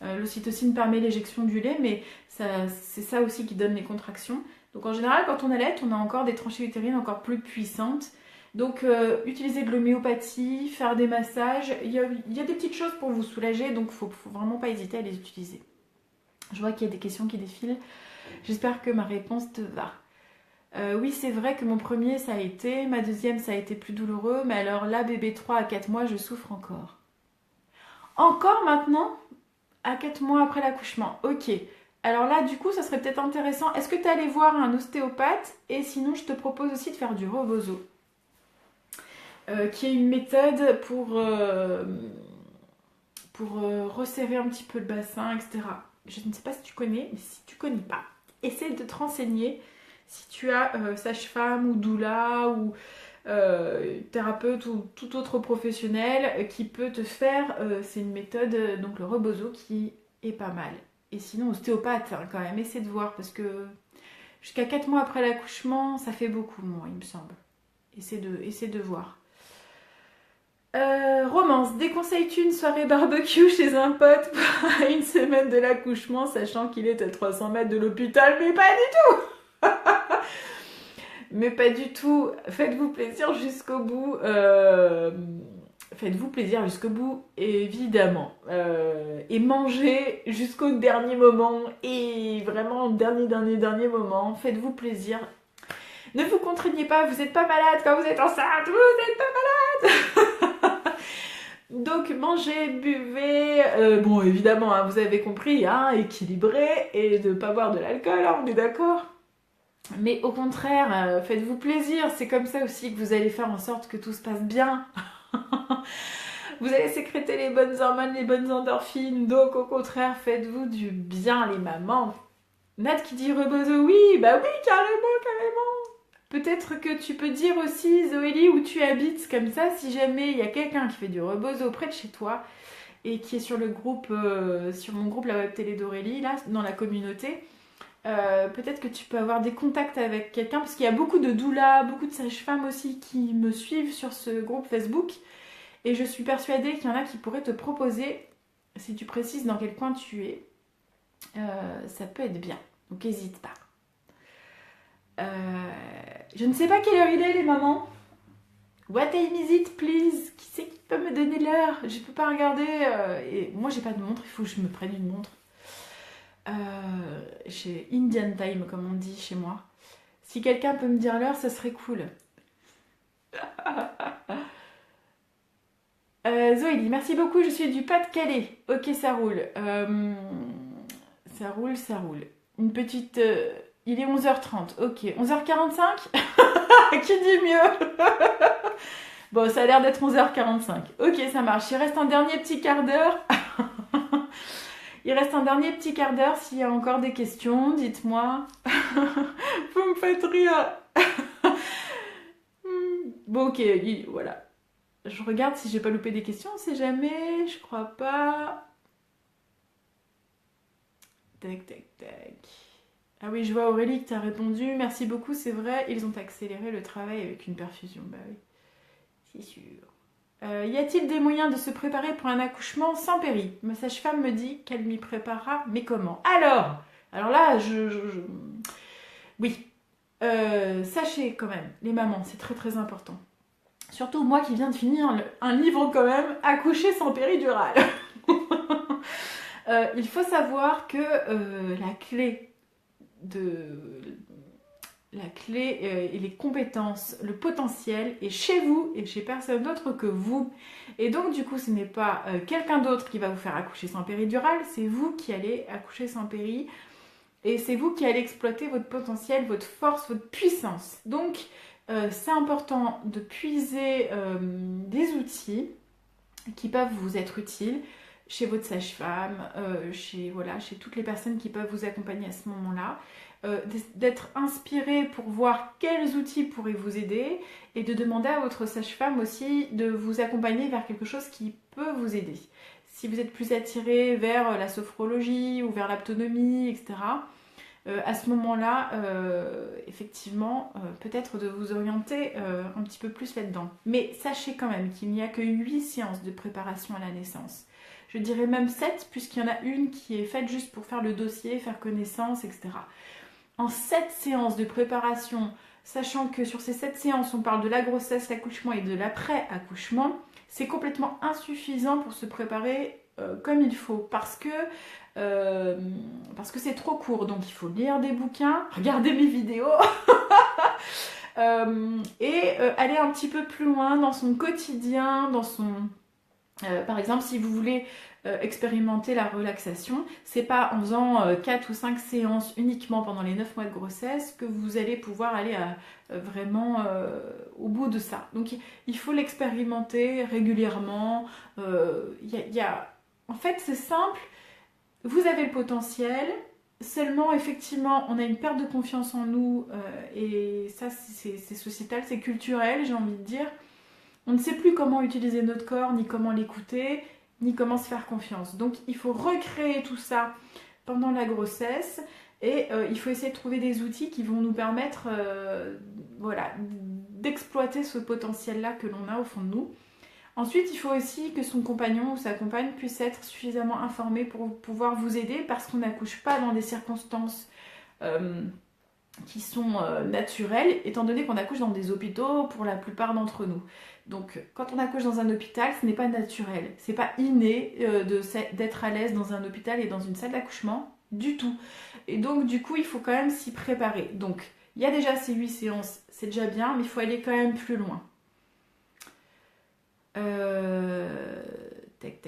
L'ocytocine permet l'éjection du lait, mais c'est ça aussi qui donne les contractions. Donc en général, quand on allaite, on a encore des tranchées utérines encore plus puissantes. Donc utiliser de l'homéopathie, faire des massages, il y a des petites choses pour vous soulager, donc faut vraiment pas hésiter à les utiliser. Je vois qu'il y a des questions qui défilent, j'espère que ma réponse te va. Oui, c'est vrai que mon premier ça a été, ma deuxième ça a été plus douloureux, mais alors là, bébé 3 à 4 mois, je souffre encore. Encore maintenant? À 4 mois après l'accouchement, ok. Alors là, du coup, ça serait peut-être intéressant. Est-ce que tu es allé voir un ostéopathe? Et sinon, je te propose aussi de faire du rebozo. Qui est une méthode pour resserrer un petit peu le bassin, etc. Je ne sais pas si tu connais, mais si tu ne connais pas, essaie de te renseigner si tu as sage-femme ou doula ou thérapeute ou tout autre professionnel qui peut te faire, c'est une méthode, donc le rebozo qui est pas mal. Et sinon ostéopathe, hein, quand même, essaie de voir parce que jusqu'à 4 mois après l'accouchement, ça fait beaucoup, moi, il me semble. Essaie de voir. Romance, déconseilles-tu une soirée barbecue chez un pote à une semaine de l'accouchement, sachant qu'il est à 300 mètres de l'hôpital? Mais pas du tout. Mais pas du tout. Faites-vous plaisir jusqu'au bout. Faites-vous plaisir jusqu'au bout, évidemment. Et mangez jusqu'au dernier moment. Et vraiment, dernier moment. Faites-vous plaisir. Ne vous contraignez pas, vous n'êtes pas malade quand vous êtes enceinte. Vous n'êtes pas malade. Donc mangez, buvez, bon évidemment hein, vous avez compris, hein, équilibré et de ne pas boire de l'alcool, hein, on est d'accord. Mais au contraire, faites-vous plaisir, c'est comme ça aussi que vous allez faire en sorte que tout se passe bien. Vous allez sécréter les bonnes hormones, les bonnes endorphines, donc au contraire faites-vous du bien les mamans. Nat qui dit rebozo, oui, bah oui, carrément. Peut-être que tu peux dire aussi, Zoélie, où tu habites, comme ça, si jamais il y a quelqu'un qui fait du rebozo près de chez toi et qui est sur le groupe, sur mon groupe La Web Télé d'Aurélie, là, dans la communauté, peut-être que tu peux avoir des contacts avec quelqu'un, parce qu'il y a beaucoup de doulas, beaucoup de sages-femmes aussi qui me suivent sur ce groupe Facebook, et je suis persuadée qu'il y en a qui pourraient te proposer, si tu précises dans quel coin tu es, ça peut être bien, donc n'hésite pas. Je ne sais pas quelle heure il est les mamans. What time is it please? Qui c'est qui peut me donner l'heure? Je peux pas regarder et moi j'ai pas de montre, il faut que je me prenne une montre. Chez Indian Time comme on dit chez moi. Si quelqu'un peut me dire l'heure, ça serait cool. Zoélie, merci beaucoup, je suis du Pas-de-Calais. Ok, ça roule. Ça roule. Une petite... il est 11h30, ok. 11h45. Qui dit mieux? Bon, ça a l'air d'être 11h45. Ok, ça marche. Il reste un dernier petit quart d'heure. S'il y a encore des questions, dites-moi. Vous me faites rire. Bon, ok, voilà. Je regarde si j'ai pas loupé des questions, on sait jamais. Je crois pas. Tac. Ah oui, je vois Aurélie que tu as répondu. Merci beaucoup, c'est vrai, ils ont accéléré le travail avec une perfusion. Bah oui, c'est sûr. Y a-t-il des moyens de se préparer pour un accouchement sans péri? Ma sage-femme me dit qu'elle m'y préparera, mais comment? Alors là, oui. Sachez quand même, les mamans, c'est très très important. Surtout moi qui viens de finir un livre quand même, Accoucher sans péridurale. Il faut savoir que la clé et les compétences, le potentiel est chez vous et chez personne d'autre que vous. Et donc du coup ce n'est pas quelqu'un d'autre qui va vous faire accoucher sans péridurale, c'est vous qui allez accoucher sans péri. Et c'est vous qui allez exploiter votre potentiel, votre force, votre puissance. Donc c'est important de puiser des outils qui peuvent vous être utiles chez votre sage-femme, chez toutes les personnes qui peuvent vous accompagner à ce moment-là, d'être inspiré pour voir quels outils pourraient vous aider et de demander à votre sage-femme aussi de vous accompagner vers quelque chose qui peut vous aider. Si vous êtes plus attiré vers la sophrologie ou vers l'autonomie, etc., à ce moment-là, effectivement, peut-être de vous orienter un petit peu plus là-dedans. Mais sachez quand même qu'il n'y a que 8 séances de préparation à la naissance. Je dirais même 7, puisqu'il y en a une qui est faite juste pour faire le dossier, faire connaissance, etc. En 7 séances de préparation, sachant que sur ces 7 séances, on parle de la grossesse, l'accouchement et de l'après-accouchement, c'est complètement insuffisant pour se préparer comme il faut, parce que c'est trop court. Donc il faut lire des bouquins, regarder mes vidéos et aller un petit peu plus loin dans son quotidien, dans son... par exemple, si vous voulez expérimenter la relaxation, c'est pas en faisant 4 ou 5 séances uniquement pendant les 9 mois de grossesse que vous allez pouvoir aller vraiment au bout de ça. Donc il faut l'expérimenter régulièrement. En fait, c'est simple. Vous avez le potentiel, seulement effectivement on a une perte de confiance en nous et ça c'est sociétal, c'est culturel, j'ai envie de dire. On ne sait plus comment utiliser notre corps, ni comment l'écouter, ni comment se faire confiance. Donc il faut recréer tout ça pendant la grossesse et il faut essayer de trouver des outils qui vont nous permettre d'exploiter ce potentiel-là que l'on a au fond de nous. Ensuite, il faut aussi que son compagnon ou sa compagne puisse être suffisamment informé pour pouvoir vous aider parce qu'on n'accouche pas dans des circonstances qui sont naturelles, étant donné qu'on accouche dans des hôpitaux pour la plupart d'entre nous. Donc, quand on accouche dans un hôpital, ce n'est pas naturel, c'est pas inné d'être à l'aise dans un hôpital et dans une salle d'accouchement du tout. Et donc, du coup, il faut quand même s'y préparer. Donc, il y a déjà ces 8 séances, c'est déjà bien, mais il faut aller quand même plus loin. Tac.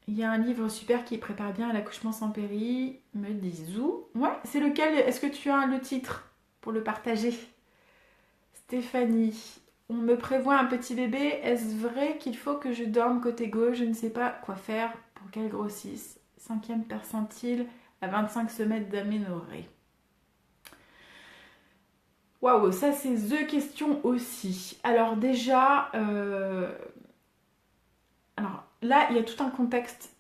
Il y a un livre super qui prépare bien à l'accouchement sans péri, me disent où. Ouais, c'est lequel? Est-ce que tu as le titre pour le partager? Stéphanie, on me prévoit un petit bébé. Est-ce vrai qu'il faut que je dorme côté gauche? Je ne sais pas quoi faire pour qu'elle grossisse. 5e percentile à 25 semaines d'aménorrhée. Waouh, ça c'est the question aussi. Alors déjà, alors là il y a tout un contexte.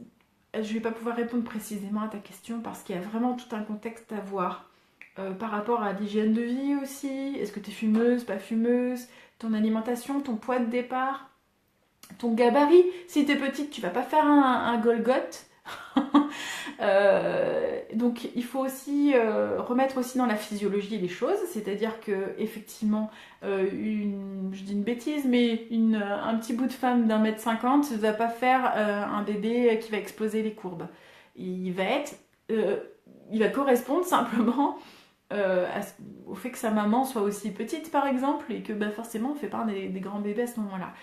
Je ne vais pas pouvoir répondre précisément à ta question parce qu'il y a vraiment tout un contexte à voir par rapport à l'hygiène de vie aussi. Est-ce que tu es fumeuse, pas fumeuse? Ton alimentation, ton poids de départ, ton gabarit. Si tu es petite, tu vas pas faire un Golgoth. Donc il faut aussi remettre aussi dans la physiologie les choses, c'est-à-dire que effectivement je dis une bêtise, mais un petit bout de femme d'1,50 m ne va pas faire un bébé qui va exploser les courbes. Il va correspondre simplement au fait que sa maman soit aussi petite par exemple et que forcément on fait pas des grands bébés à ce moment-là.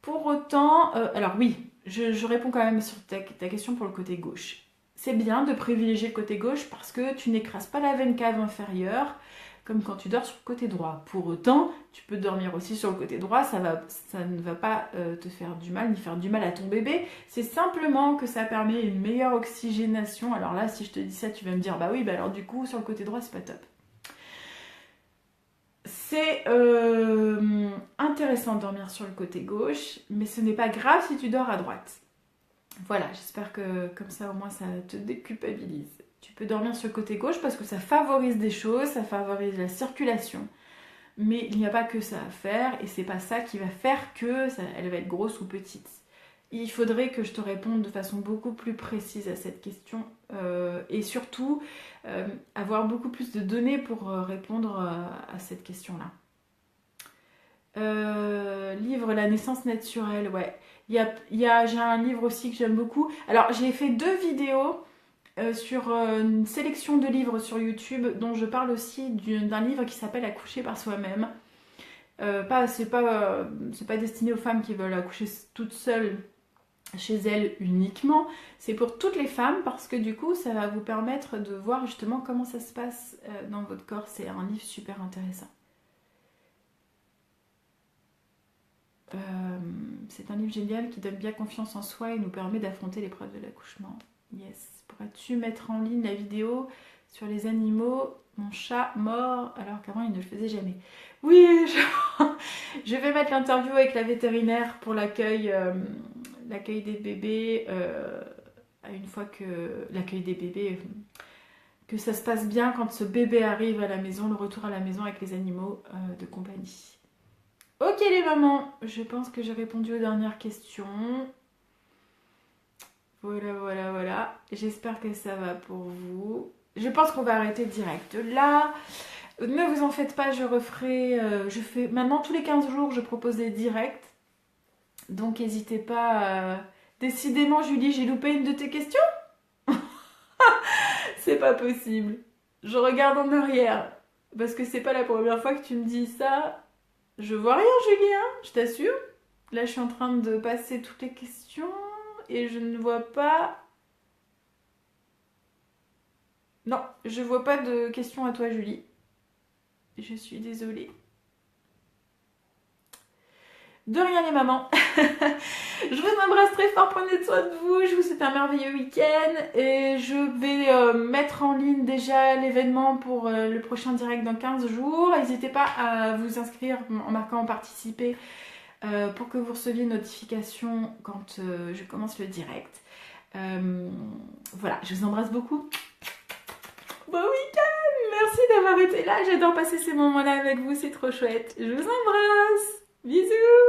Pour autant, alors oui, je réponds quand même sur ta question pour le côté gauche. C'est bien de privilégier le côté gauche parce que tu n'écrases pas la veine cave inférieure comme quand tu dors sur le côté droit. Pour autant, tu peux dormir aussi sur le côté droit, ça ne va pas te faire du mal ni faire du mal à ton bébé. C'est simplement que ça permet une meilleure oxygénation. Alors là, si je te dis ça, tu vas me dire bah oui, alors du coup sur le côté droit c'est pas top. C'est intéressant de dormir sur le côté gauche, mais ce n'est pas grave si tu dors à droite. Voilà, j'espère que comme ça au moins ça te déculpabilise. Tu peux dormir sur le côté gauche parce que ça favorise des choses, ça favorise la circulation. Mais il n'y a pas que ça à faire et c'est pas ça qui va faire que elle va être grosse ou petite. il faudrait que je te réponde de façon beaucoup plus précise à cette question et surtout avoir beaucoup plus de données pour répondre à cette question-là. Livre La naissance naturelle, ouais. J'ai un livre aussi que j'aime beaucoup. Alors, j'ai fait 2 vidéos sur une sélection de livres sur YouTube dont je parle aussi d'un livre qui s'appelle Accoucher par soi-même. C'est pas destiné aux femmes qui veulent accoucher toutes seules chez elles uniquement, c'est pour toutes les femmes parce que du coup ça va vous permettre de voir justement comment ça se passe dans votre corps. C'est un livre super intéressant. C'est un livre génial qui donne bien confiance en soi et nous permet d'affronter l'épreuve de l'accouchement. Yes. Pourrais-tu mettre en ligne la vidéo sur les animaux, mon chat mort alors qu'avant il ne le faisait jamais? Oui, je vais mettre l'interview avec la vétérinaire pour l'accueil des bébés, une fois que l'accueil des bébés, que ça se passe bien quand ce bébé arrive à la maison, le retour à la maison avec les animaux de compagnie. Ok les mamans, je pense que j'ai répondu aux dernières questions. Voilà. J'espère que ça va pour vous. Je pense qu'on va arrêter direct là. Ne vous en faites pas, je referai... maintenant, tous les 15 jours, je propose des directs. Donc, n'hésitez pas... Décidément, Julie, j'ai loupé une de tes questions. C'est pas possible. Je regarde en arrière. Parce que c'est pas la première fois que tu me dis ça. Je vois rien, Julie, hein, je t'assure. Là, je suis en train de passer toutes les questions. Et je ne vois pas... Non, je vois pas de questions à toi, Julie. Je suis désolée. De rien les mamans. Je vous embrasse très fort, prenez soin de vous. Je vous souhaite un merveilleux week-end. Et je vais mettre en ligne déjà l'événement pour le prochain direct dans 15 jours. N'hésitez pas à vous inscrire en marquant participer pour que vous receviez une notification quand je commence le direct. Voilà, je vous embrasse beaucoup. Bon week-end. Merci d'avoir été là. J'adore passer ces moments-là avec vous, c'est trop chouette. Je vous embrasse. Bisous.